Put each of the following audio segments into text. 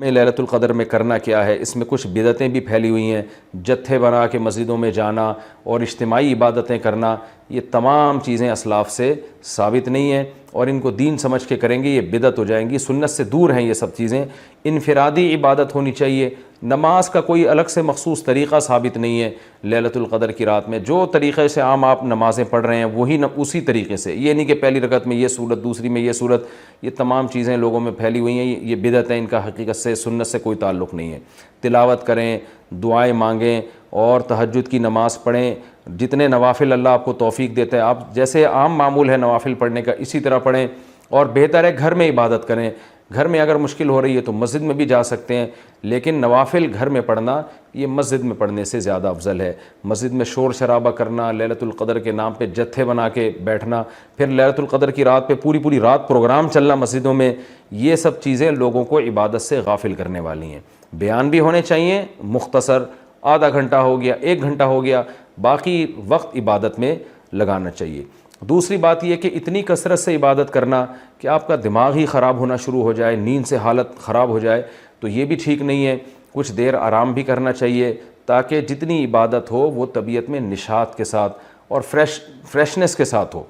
میں لیلۃ القدر میں کرنا کیا ہے؟ اس میں کچھ بدعتیں بھی پھیلی ہوئی ہیں، جتھے بنا کے مسجدوں میں جانا اور اجتماعی عبادتیں کرنا، یہ تمام چیزیں اسلاف سے ثابت نہیں ہیں، اور ان کو دین سمجھ کے کریں گے یہ بدعت ہو جائیں گی، سنت سے دور ہیں یہ سب چیزیں۔ انفرادی عبادت ہونی چاہیے، نماز کا کوئی الگ سے مخصوص طریقہ ثابت نہیں ہے لیلۃ القدر کی رات میں، جو طریقے سے عام آپ نمازیں پڑھ رہے ہیں وہی اسی طریقے سے، یہ نہیں کہ پہلی رکعت میں یہ صورت، دوسری میں یہ صورت، یہ تمام چیزیں لوگوں میں پھیلی ہوئی ہیں، یہ بدعت ہے، ان کا حقیقت سے سنت سے کوئی تعلق نہیں ہے۔ تلاوت کریں، دعائیں مانگیں اور تہجد کی نماز پڑھیں، جتنے نوافل اللہ آپ کو توفیق دیتا ہے، آپ جیسے عام معمول ہے نوافل پڑھنے کا اسی طرح پڑھیں، اور بہتر ہے گھر میں عبادت کریں۔ گھر میں اگر مشکل ہو رہی ہے تو مسجد میں بھی جا سکتے ہیں، لیکن نوافل گھر میں پڑھنا یہ مسجد میں پڑھنے سے زیادہ افضل ہے۔ مسجد میں شور شرابہ کرنا، لیلۃ القدر کے نام پہ جتھے بنا کے بیٹھنا، پھر لیلۃ القدر کی رات پہ پوری رات پروگرام چلنا مسجدوں میں، یہ سب چیزیں لوگوں کو عبادت سے غافل کرنے والی ہیں۔ بیان بھی ہونے چاہیے مختصر، آدھا گھنٹہ ہو گیا، 1 گھنٹہ ہو گیا، باقی وقت عبادت میں لگانا چاہیے۔ دوسری بات یہ کہ اتنی کثرت سے عبادت کرنا کہ آپ کا دماغ ہی خراب ہونا شروع ہو جائے، نیند سے حالت خراب ہو جائے، تو یہ بھی ٹھیک نہیں ہے۔ کچھ دیر آرام بھی کرنا چاہیے تاکہ جتنی عبادت ہو وہ طبیعت میں نشاط کے ساتھ اور فریشنس کے ساتھ ہو،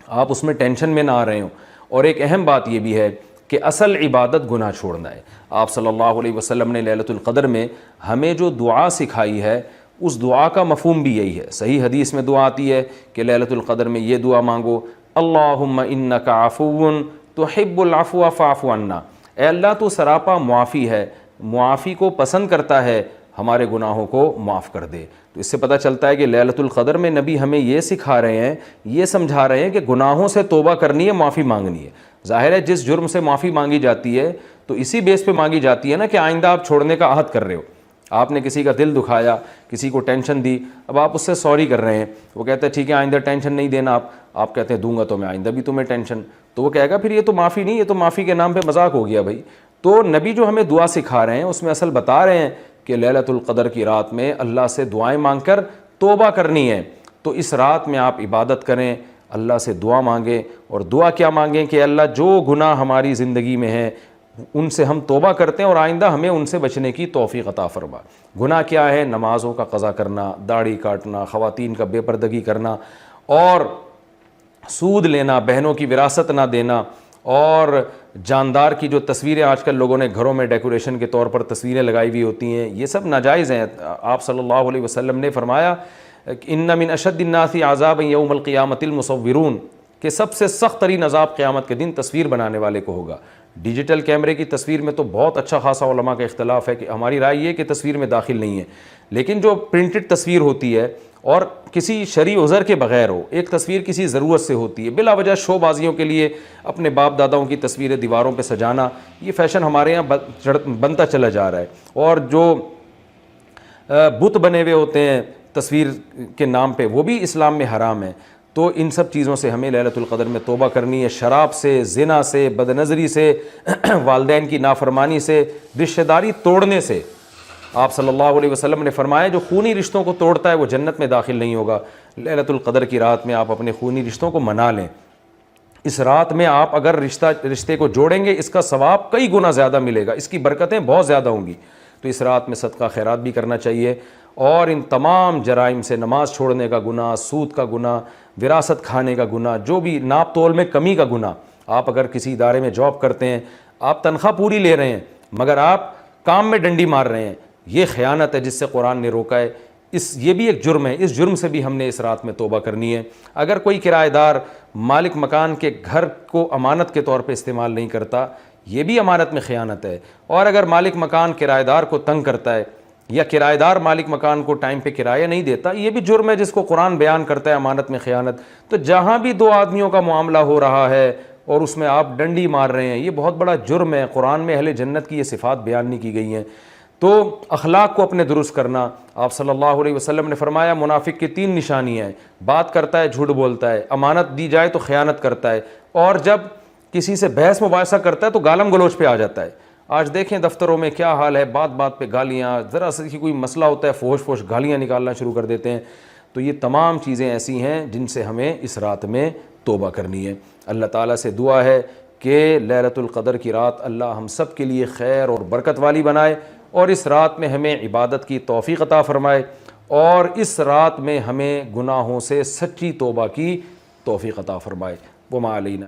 آپ اس میں ٹینشن میں نہ آ رہے ہوں۔ اور ایک اہم بات یہ بھی ہے کہ اصل عبادت گناہ چھوڑنا ہے۔ آپ صلی اللہ علیہ وسلم نے لیلۃ القدر میں ہمیں جو دعا سکھائی ہے اس دعا کا مفہوم بھی یہی ہے۔ صحیح حدیث میں دعا آتی ہے کہ لیلۃ القدر میں یہ دعا مانگو، اللہم انک عفو تحب العفو فاعف عنا، اے اللہ تو سراپا معافی ہے، معافی کو پسند کرتا ہے، ہمارے گناہوں کو معاف کر دے۔ تو اس سے پتہ چلتا ہے کہ لیلۃ القدر میں نبی ہمیں یہ سکھا رہے ہیں، یہ سمجھا رہے ہیں کہ گناہوں سے توبہ کرنی ہے، معافی مانگنی ہے۔ ظاہر ہے جس جرم سے معافی مانگی جاتی ہے تو اسی بیس پہ مانگی جاتی ہے نا کہ آئندہ آپ چھوڑنے کا عہد کر رہے ہو۔ آپ نے کسی کا دل دکھایا، کسی کو ٹینشن دی، اب آپ اس سے سوری کر رہے ہیں، وہ کہتا ہے ٹھیک ہے آئندہ ٹینشن نہیں دینا، آپ کہتے ہیں دوں گا تو میں آئندہ بھی تمہیں ٹینشن، تو وہ کہے گا پھر یہ تو معافی نہیں، یہ تو معافی کے نام پہ مذاق ہو گیا بھائی۔ تو نبی جو ہمیں دعا سکھا رہے ہیں اس میں اصل بتا رہے ہیں کہ لیلۃ القدر کی رات میں اللہ سے دعائیں مانگ کر توبہ کرنی ہے۔ تو اس رات میں آپ عبادت کریں، اللہ سے دعا مانگیں، اور دعا کیا مانگیں کہ اللہ جو گناہ ہماری زندگی میں ہیں ان سے ہم توبہ کرتے ہیں اور آئندہ ہمیں ان سے بچنے کی توفیق عطا فرما۔ گناہ کیا ہے؟ نمازوں کا قضا کرنا، داڑھی کاٹنا، خواتین کا بے پردگی کرنا، اور سود لینا، بہنوں کی وراثت نہ دینا، اور جاندار کی جو تصویریں آج کل لوگوں نے گھروں میں ڈیکوریشن کے طور پر تصویریں لگائی ہوئی ہوتی ہیں، یہ سب ناجائز ہیں۔ آپ صلی اللہ علیہ وسلم نے فرمایا ان من اشد الناس عذابا یوم القیامۃ المصورون، کہ سب سے سخت ترین عذاب قیامت کے دن تصویر بنانے والے کو ہوگا۔ ڈیجیٹل کیمرے کی تصویر میں تو بہت اچھا خاصا علماء کا اختلاف ہے کہ ہماری رائے یہ کہ تصویر میں داخل نہیں ہے، لیکن جو پرنٹڈ تصویر ہوتی ہے اور کسی شرعی عذر کے بغیر ہو، ایک تصویر کسی ضرورت سے ہوتی ہے، بلا وجہ شو بازیوں کے لیے اپنے باپ داداؤں کی تصویریں دیواروں پہ سجانا، یہ فیشن ہمارے یہاں بنتا چلا جا رہا ہے۔ اور جو بت بنے ہوئے ہوتے ہیں تصویر کے نام پہ، وہ بھی اسلام میں حرام ہے۔ تو ان سب چیزوں سے ہمیں لیلۃ القدر میں توبہ کرنی ہے، شراب سے، زنا سے، بد نظری سے، والدین کی نافرمانی سے، رشتہ داری توڑنے سے۔ آپ صلی اللہ علیہ وسلم نے فرمایا جو خونی رشتوں کو توڑتا ہے وہ جنت میں داخل نہیں ہوگا۔ لیلۃ القدر کی رات میں آپ اپنے خونی رشتوں کو منا لیں۔ اس رات میں آپ اگر رشتے کو جوڑیں گے اس کا ثواب کئی گنا زیادہ ملے گا، اس کی برکتیں بہت زیادہ ہوں گی۔ تو اس رات میں صدقہ خیرات بھی کرنا چاہیے، اور ان تمام جرائم سے، نماز چھوڑنے کا گناہ، سود کا گناہ، وراثت کھانے کا گناہ، جو بھی ناپ تول میں کمی کا گناہ، آپ اگر کسی ادارے میں جاب کرتے ہیں، آپ تنخواہ پوری لے رہے ہیں مگر آپ کام میں ڈنڈی مار رہے ہیں، یہ خیانت ہے جس سے قرآن نے روکا ہے۔ یہ بھی ایک جرم ہے، اس جرم سے بھی ہم نے اس رات میں توبہ کرنی ہے۔ اگر کوئی کرایہ دار مالک مکان کے گھر کو امانت کے طور پہ استعمال نہیں کرتا، یہ بھی امانت میں خیانت ہے۔ اور اگر مالک مکان کرایہ دار کو تنگ کرتا ہے، یا کرایہ دار مالک مکان کو ٹائم پہ کرایہ نہیں دیتا، یہ بھی جرم ہے جس کو قرآن بیان کرتا ہے امانت میں خیانت۔ تو جہاں بھی 2 آدمیوں کا معاملہ ہو رہا ہے اور اس میں آپ ڈنڈی مار رہے ہیں، یہ بہت بڑا جرم ہے۔ قرآن میں اہل جنت کی یہ صفات بیان نہیں کی گئی ہیں۔ تو اخلاق کو اپنے درست کرنا، آپ صلی اللہ علیہ وسلم نے فرمایا منافق کی 3 نشانیاں ہیں، بات کرتا ہے جھوٹ بولتا ہے، امانت دی جائے تو خیانت کرتا ہے، اور جب کسی سے بحث مباحثہ کرتا ہے تو گالم گلوچ پہ آ جاتا ہے۔ آج دیکھیں دفتروں میں کیا حال ہے، بات بات پہ گالیاں، ذرا سے کوئی مسئلہ ہوتا ہے فوش فوش گالیاں نکالنا شروع کر دیتے ہیں۔ تو یہ تمام چیزیں ایسی ہیں جن سے ہمیں اس رات میں توبہ کرنی ہے۔ اللہ تعالیٰ سے دعا ہے کہ لیلۃ القدر کی رات اللہ ہم سب کے لیے خیر اور برکت والی بنائے، اور اس رات میں ہمیں عبادت کی توفیق عطا فرمائے، اور اس رات میں ہمیں گناہوں سے سچی توبہ کی توفیق عطا فرمائے۔ وما علینا